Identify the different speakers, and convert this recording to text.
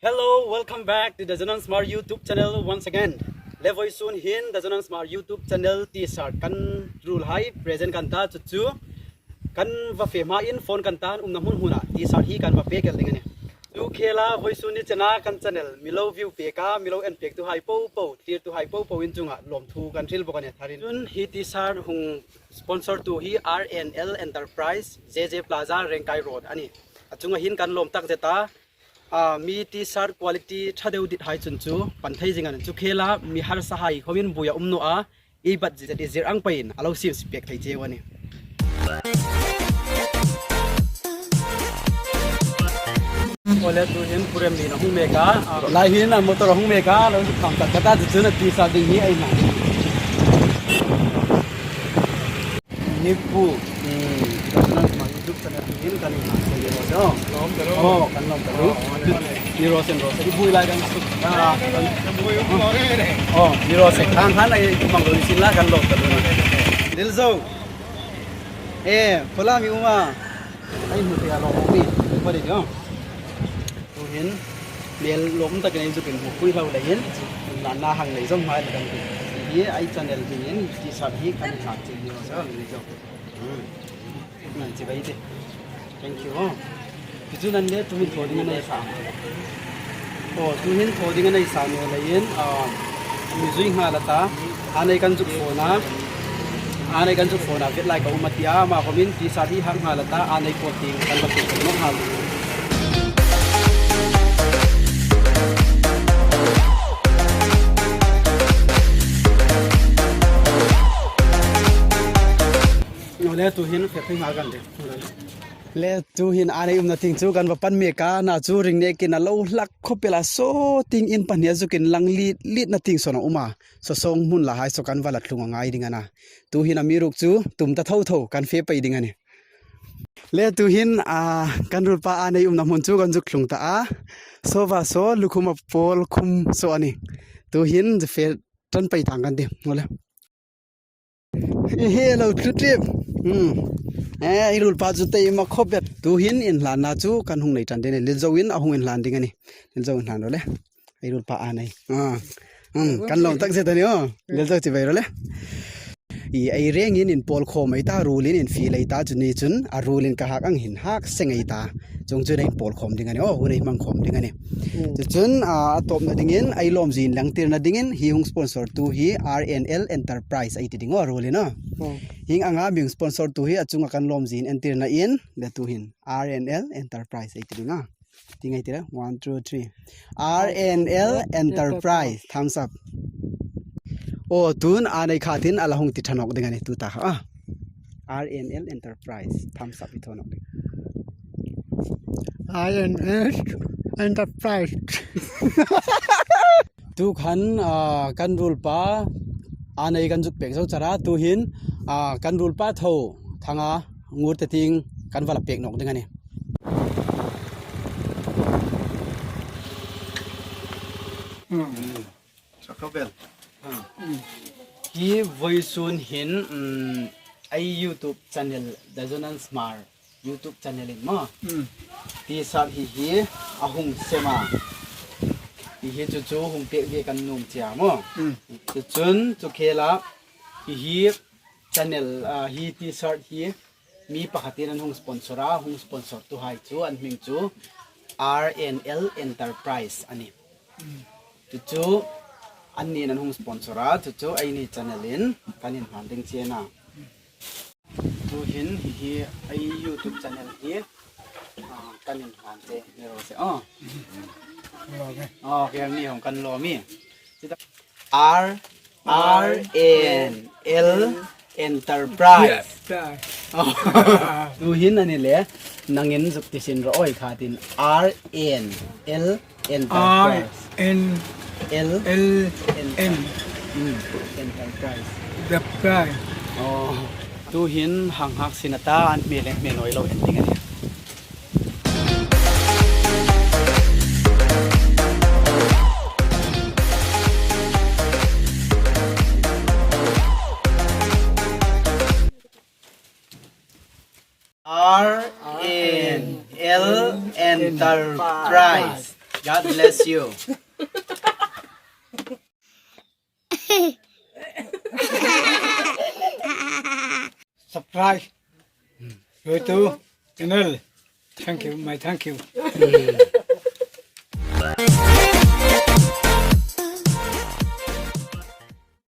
Speaker 1: Hello, welcome back to the Joanan Smart YouTube channel once again. Levoy soon hin the Joanan Smart YouTube channel t-shirt kan rule high present kan ta chu kan va fe ma in phone kan ta namun huna t-shirt hi kan va pe kel dingane. Tu khela voi soon ni chana kan channel milo view pe ka milo en pek tu high po tier tu high po in chunga lom thu kan thil bokane tharin chun hi t-shirt hung sponsor tu hi RNL Enterprise JJ Plaza Rengkai Road ani achunga hin kan lom tak jetaมีตีซาร์คุณภาพถ้าเดือดหายจนจูปันไทยจริงๆจุเคล่ามีฮาร์สหายเขาเป็นบุยอุ้มโนอาอีบัดจะได้เจออังไปน์เราเสียสเปกไทยเจวันนี้โอเลตุเห็นผู้เรียนดีนะฮุงเมกาลายหินนะมอเตอร์ฮุงเมกาเราทำตัดกระดาษจุนตีซาร์ดีนี้ไอ้หนังนิปุยุคสมัยนี้กันมาเสียแล้วเนาะอ๋อกันลองกันดูมีโรเซนที่บุยไล่กันสุดอ๋อมีโรเซนทางไอ้มังโรสินละกันลองกันดูเดลโซคนละมีอุมาไอ้หุ่นเตียลองมีพอดีเนาะตัวเห็นเลี้ยล้มตะกันจุกันหัวคุยเราเลยเห็นหน้าหังเลยส่งมาเลยกันที่ไอ้จันเดลที่เห็นที่สัตว์ที่กันขาดจริงเนาะใช่ไหมเจ้านั่นจะไปดิ thank you พี่จุนันเล่ตุหินโถดิ้งกันในสามโอ้ตุหินโถดิ้งกันในสามเลยยินมีจุยหาละตาอันในกันจุกโฟนะอันในกันจุกโฟนะเวทไลกับอุมาติยามาคอมินที่สาธิหังหาละตาอันในโคติงกันมาติดน้องหาเล่ตุหินเก็บให้มากันเด็กเล่ตุหินอะไรนาทิ้งจูกันว่าปันเมกาหน้าจูริงเนี่ยกินน่ะเราหลักคบเปล่าโซทิ้งอินปันเนี่ยจูกินลังลีดนาทิ้งสนอุมาสส่งมุนละหายสกันว่าหลัดลุงง่ายดิ่งนะตุหินมีรุกจูตุ่มตะเท่ากันเฟไปดิ่งนี่เล่ตุหินกันรูปะอะไรนามุนจูกันจุกลุงตาโซว่าโซลุคุมาโพลคุมโซอันนี้ตุหินจะเฟตันไปทางกันเดียวหมดแล้วเฮ้เราคลิปไอ้รูปปัจจุบันมาครบแบบตัวหินอินหลานน่าจูกันหงในจันเดนเลนโจวินเอาหงอินหลานดิ่งนี่เลนโจอินหลานรู้เลยไอ้รูปอันนี้กันลองตั้งเสร็จแล้วเลนโจจะไปรู้เลยไอ้เรื่องอินพอลโคมไอ้ตารูลินอินฟีไอ้ตาจุนี่จุนอารูลินกะฮักอังหินฮักเซงไอ้ตาจงจุนไอ้พอลโคมดิ่งนี่หุ่นไอ้มังโคมดิ่งนี่จุนตบนาดิ่งไอ้ลมจีนหลังตีนาดิ่งฮีฮงสปอนเซอร์ตัวฮี RNL Enterprise ไอ้ที่ดิ่งรูลินหิงอ่างบิงสปอนเซอร์ตัวฮีจุงกันลมจีนอันตีนาอินเดตัวหิน RNL Enterprise ไอ้ที่ดิ่งดิ่งไอ้ที่ละ 1 2 3 RNL Enterprise thumbs upโอ้ตุนอันในขาทินอะไรหงติดถนนดิ่งนี่ตุตาRNL Enterprise thumbs up ที่ถนน
Speaker 2: RNL Enterprise
Speaker 1: ทุกขันกันรูปป้าอันในกันจุกเปกเจ้าจาระตัวหินกันรูปป้าเท่าทางงูตะทิงกันวัลเปกนกดิ่งนี่ชักเข้าเป็นที่วัยรุ่นเห็นไอ YouTube channel The Joanan Smart YouTube channel มั้งที่สับฮีอาหงเสมาฮีจู่ๆหงเปียกันนุ่มเจียมั้งจนจุเคล่าฮี channel ฮีที่สับฮีมีปกตินั้นหงสปอนเซอร์หงสปอนเซอร์ตัวให้จู่อันมิงจู่ RNL Enterprise อันนี้จู่อันนี้นั้นหงสปอนเซอร์จู่ไอ้นี่ channel กันเห็นผ่านดึงเชียนะตัวเห็นฮีไอ YouTube channel ฮีกันเห็นผ่านเจเนี่ยเราเสียโอเคมีของกันรอมี RNL Enterprise ตัวเห็นอันนี้แหละนังเงินสุดที่สินร้อยขาดิน RNL Enterprise Enterprise
Speaker 2: The Price
Speaker 1: ดูหินห่างหักสินตาอันเมียเล็กเมียน้อยเราเห็นยังไงเนี่ย RNL Enterprise God bless you.
Speaker 2: Surprise. Go to channel. Thank you.